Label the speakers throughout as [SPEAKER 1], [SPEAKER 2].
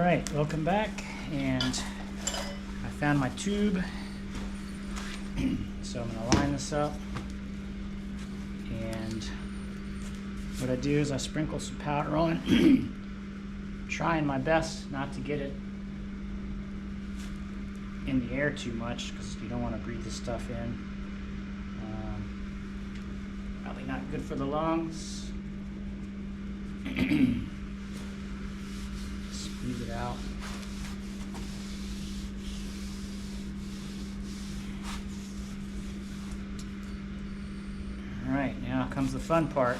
[SPEAKER 1] Alright, welcome back, and I found my tube, so I'm going to line this up, and what I do is I sprinkle some powder on, trying my best not to get it in the air too much, because you don't want to breathe this stuff in. Probably not good for the lungs. Squeeze it out. Alright, now comes the fun part.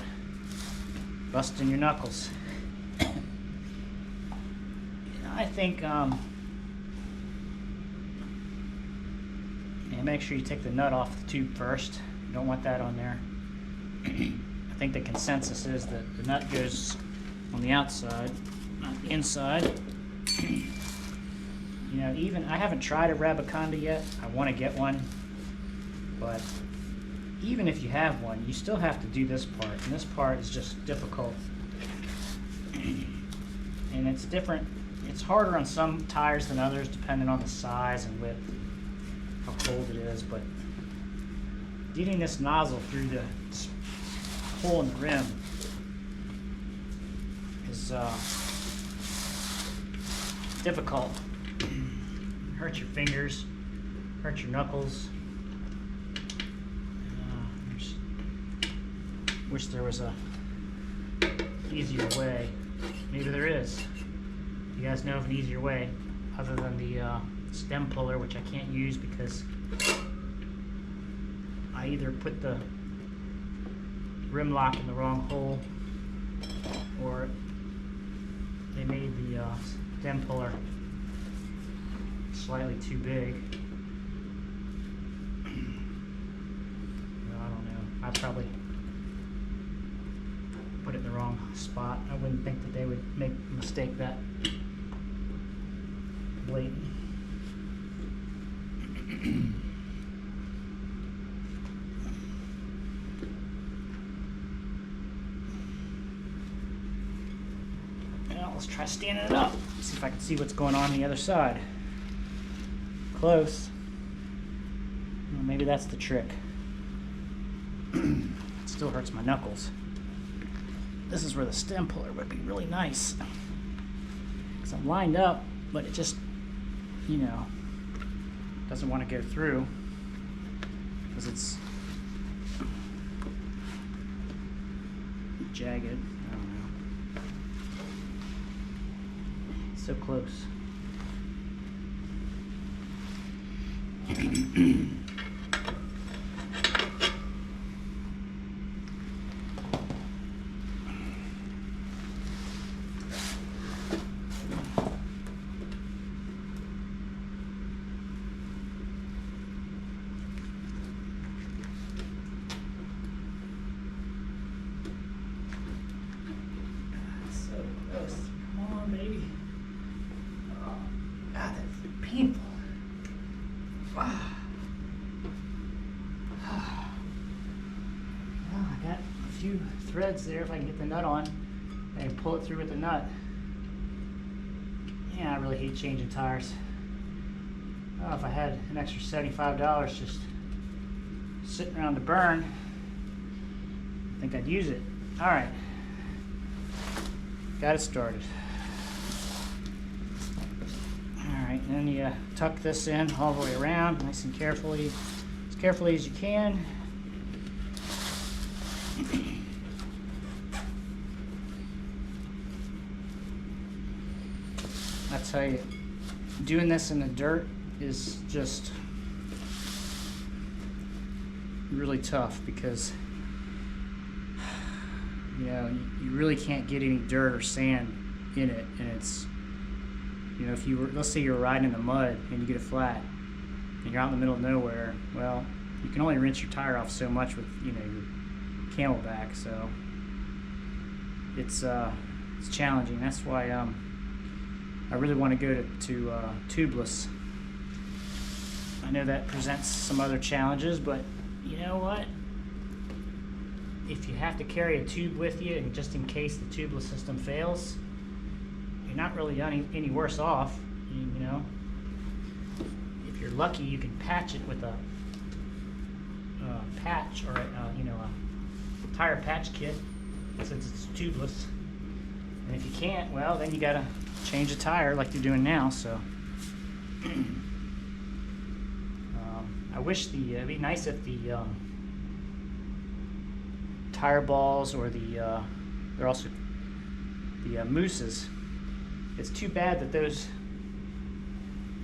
[SPEAKER 1] Busting your knuckles. I think, and make sure you take the nut off the tube first. You don't want that on there. I think the consensus is that the nut goes on the outside, not the inside. You know, even I haven't tried a Rabaconda yet. I want to get one, but even if you have one, you still have to do this part, and this part is just difficult. And it's different. It's harder on some tires than others, depending on the size and width, how cold it is. But getting this nozzle through the hole in the rim is difficult. Hurt your fingers, hurt your knuckles. Wish there was a easier way. Maybe there is. You guys know of an easier way other than the stem puller, which I can't use because I either put the rim lock in the wrong hole, or they made the stem puller slightly too big. I don't know. I probably put it in the wrong spot. I wouldn't think that they would make a mistake that blatant. Now let's try standing it up. See if I can see what's going on the other side. Close. Well, maybe that's the trick. It still hurts my knuckles. This is where the stem puller would be really nice, because I'm lined up, but it just, you know, doesn't want to go through because it's jagged. I don't know. So close. Come on, baby. Oh, God, that's painful. Wow. Well, I got a few threads there. If I can get the nut on, I can pull it through with the nut. Yeah, I really hate changing tires. Oh, if I had an extra $75 just sitting around to burn, I think I'd use it. All right. Got it started. Alright, then you tuck this in all the way around, nice and carefully, as carefully as you can. I tell you, doing this in the dirt is just really tough because, you know, you really can't get any dirt or sand in it, and it's, you know, if you were, let's say you're riding in the mud and you get it flat and you're out in the middle of nowhere, well, you can only rinse your tire off so much with, you know, your Camelback, so it's challenging. That's why I really want to go to tubeless. I know that presents some other challenges, but you know what? If you have to carry a tube with you, and just in case the tubeless system fails, you not really any worse off. You know, if you're lucky, you can patch it with a patch or you know, a tire patch kit, since it's tubeless. And if you can't, well, then you gotta change the tire like you're doing now. So I wish it'd be nice if the tire balls or they're also the mousses. It's too bad that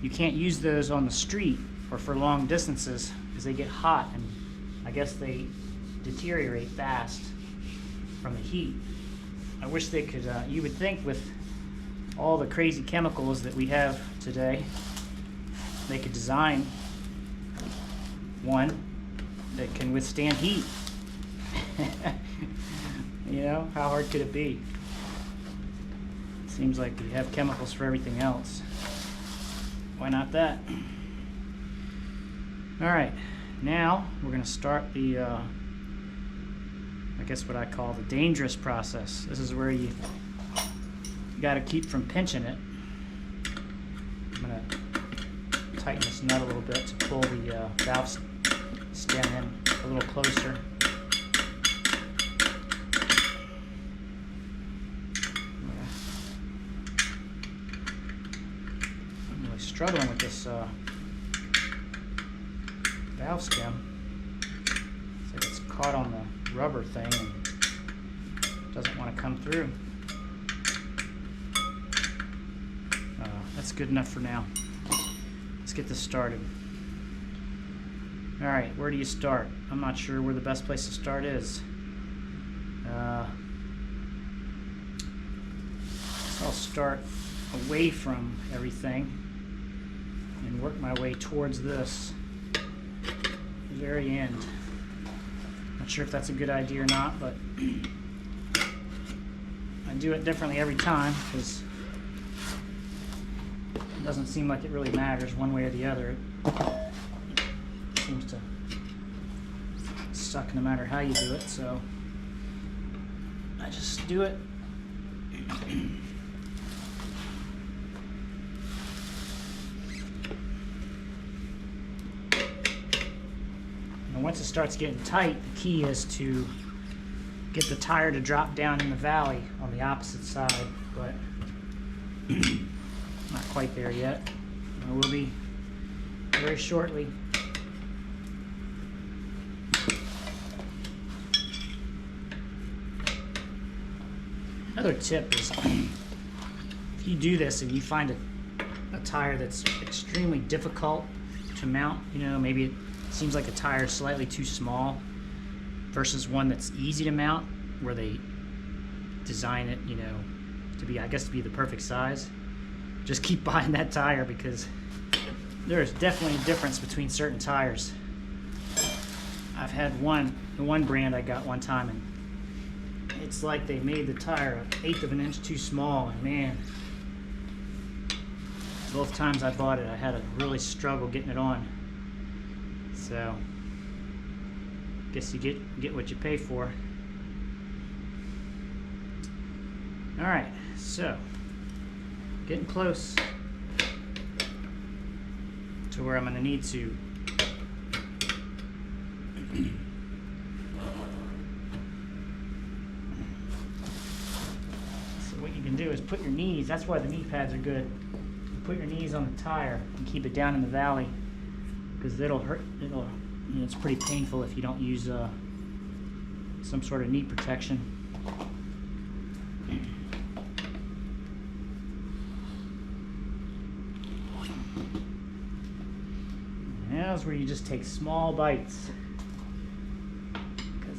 [SPEAKER 1] you can't use those on the street or for long distances because they get hot and I guess they deteriorate fast from the heat. I wish they could, you would think with all the crazy chemicals that we have today, they could design one that can withstand heat. You know, how hard could it be? It seems like we have chemicals for everything else. Why not that? Alright, now we're going to start the, I guess what I call the dangerous process. This is where you got to keep from pinching it. I'm going to tighten this nut a little bit to pull the valve stem in a little closer. I'm really struggling with this valve stem. It's like it's caught on the rubber thing and doesn't want to come through. That's good enough for now. Let's get this started. Alright, where do you start? I'm not sure where the best place to start is. So I'll start away from everything and work my way towards this very end. Not sure if that's a good idea or not, but I do it differently every time because it doesn't seem like it really matters one way or the other. It seems to suck no matter how you do it, so I just do it. And once it starts getting tight, the key is to get the tire to drop down in the valley on the opposite side, but not quite there yet. I will be very shortly. Another tip is if you do this and you find a tire that's extremely difficult to mount, you know, maybe it seems like a tire is slightly too small versus one that's easy to mount where they design it, you know, to be, I guess, to be the perfect size. Just keep buying that tire because there's definitely a difference between certain tires. I've had the one brand I got one time, and it's like they made the tire an 1/8 of an inch too small, and man, both times I bought it I had a really struggle getting it on. So guess you get what you pay for. Alright, so getting close to where I'm going to need to so what you can do is put your knees, that's why the knee pads are good. Put your knees on the tire and keep it down in the valley because it'll hurt, you know, it's pretty painful if you don't use some sort of knee protection. That's where you just take small bites because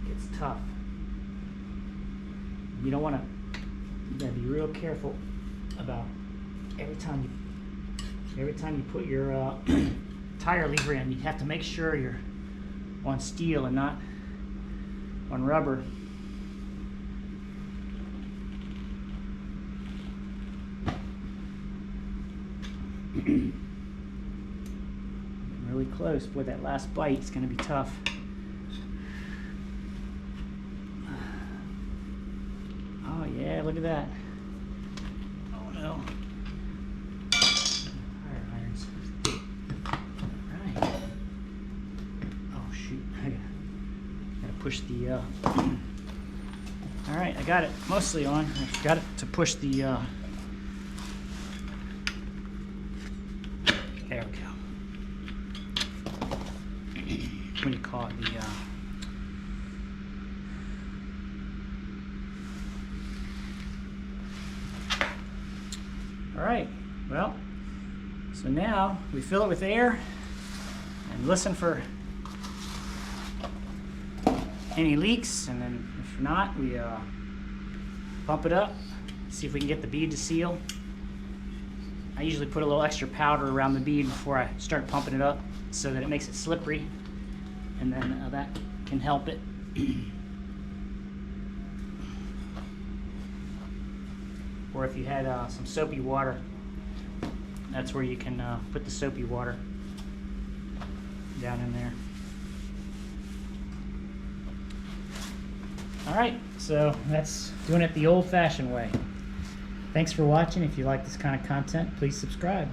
[SPEAKER 1] it's tough. You don't want to. You gotta be real careful about every time you put your tire lever in. You have to make sure you're on steel and not on rubber. Really close. Boy, that last bite is going to be tough. Yeah, look at that. Oh no. Fire irons. Alright. Oh shoot. I gotta push the Alright, I got it mostly on. I forgot to push the there we go. What do you call it? The Alright, well, so now we fill it with air and listen for any leaks, and then if not, we pump it up, see if we can get the bead to seal. I usually put a little extra powder around the bead before I start pumping it up so that it makes it slippery, and then that can help it. Or if you had some soapy water, that's where you can put the soapy water down in there. Alright, so that's doing it the old-fashioned way. Thanks for watching. If you like this kind of content, please subscribe.